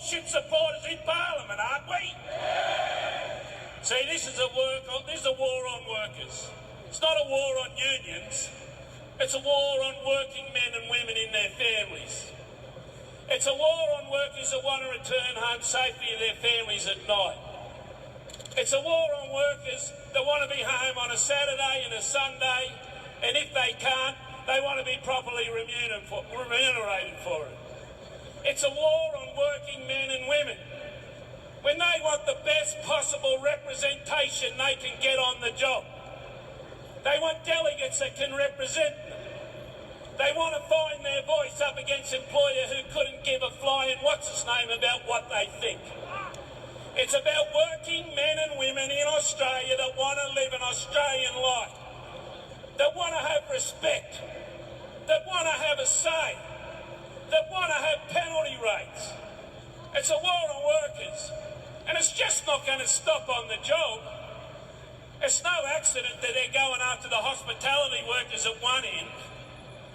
should support us in Parliament, aren't we? See, this is a war on workers. It's not a war on unions. It's a war on working men and women in their families. It's a war on workers that want to return home safely to their families at night. It's a war on workers that want to be home on a Saturday and a Sunday, and if they can't, they want to be properly remunerated for it. It's a war on working men and women when they want the best possible representation they can get on the job. They want delegates that can represent them. They want to find their voice up against employer who couldn't give a flying what's-his-name about what they think. It's about working men and women in Australia that want to live an Australian life, that want to have respect, that want to have a say, that want to have penalty rates. It's a war on workers, and it's just not going to stop on the job. It's no accident that they're going after the hospitality workers at one end,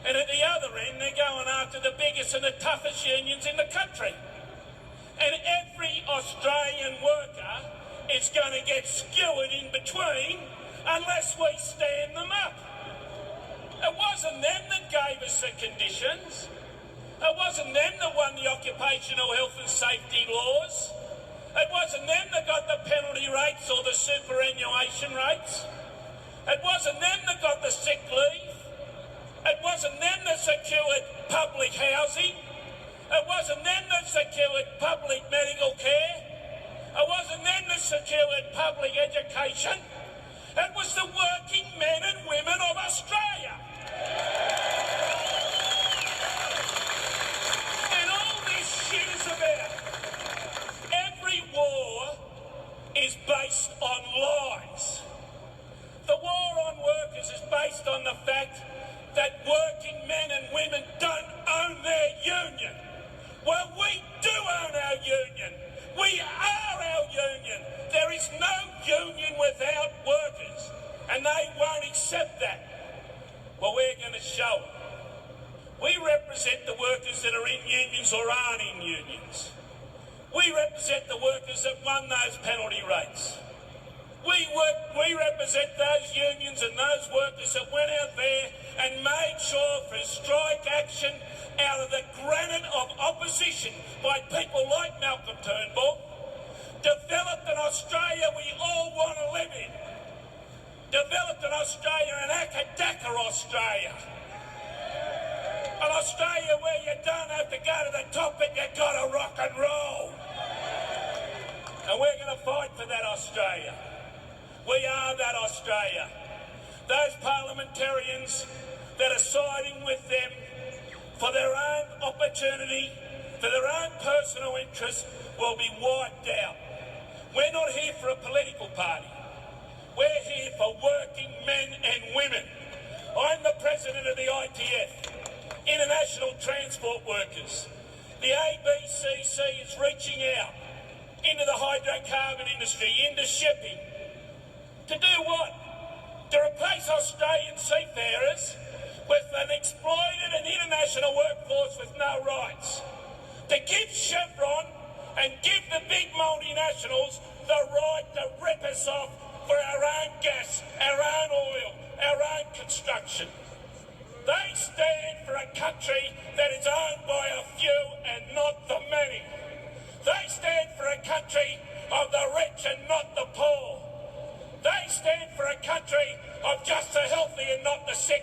and at the other end they're going after the biggest and the toughest unions in the country. And every Australian worker is going to get skewered in between unless we stand them up. It wasn't them that gave us the conditions. It wasn't them that won the occupational health and safety laws. It wasn't them that got the penalty rates or the superannuation rates. It wasn't them that got the sick leave. It wasn't them that secured public housing. It wasn't them that secured public medical care. It wasn't them that secured public education. It was the working men and women of Australia. And all this shit is about. Every war is based on lies. The war on workers is based on the fact that working men and women don't own their union. Well, we do own our union. We are our union. There is no union without workers, and they won't accept that. Well, we're going to show it. We represent the workers that are in unions or aren't in unions. We represent the workers that won those penalty rates. We represent those unions and those workers that went out there and made sure for strike action out of the granite of opposition by people like Malcolm Turnbull, developed an Australia we all want to live in. Developed an Australia, an academic Australia. An Australia where you don't have to go to the top, but you got to rock and roll. And we're going to fight for that Australia. We are that Australia. Those parliamentarians that are siding with them for their own opportunity, for their own personal interest, will be wiped out. We're not here for a political party. We're here for working men and women. I'm the president of the ITF, International Transport Workers. The ABCC is reaching out into the hydrocarbon industry, into shipping. To do what? To replace Australian seafarers with an exploited and international workforce with no rights. To give Chevron and give the big multinationals the right to rip us off for our own gas, our own oil, our own construction. They stand for a country that is owned by a few and not the many. They stand for a country of the rich and not the poor. They stand for a country of just the healthy and not the sick,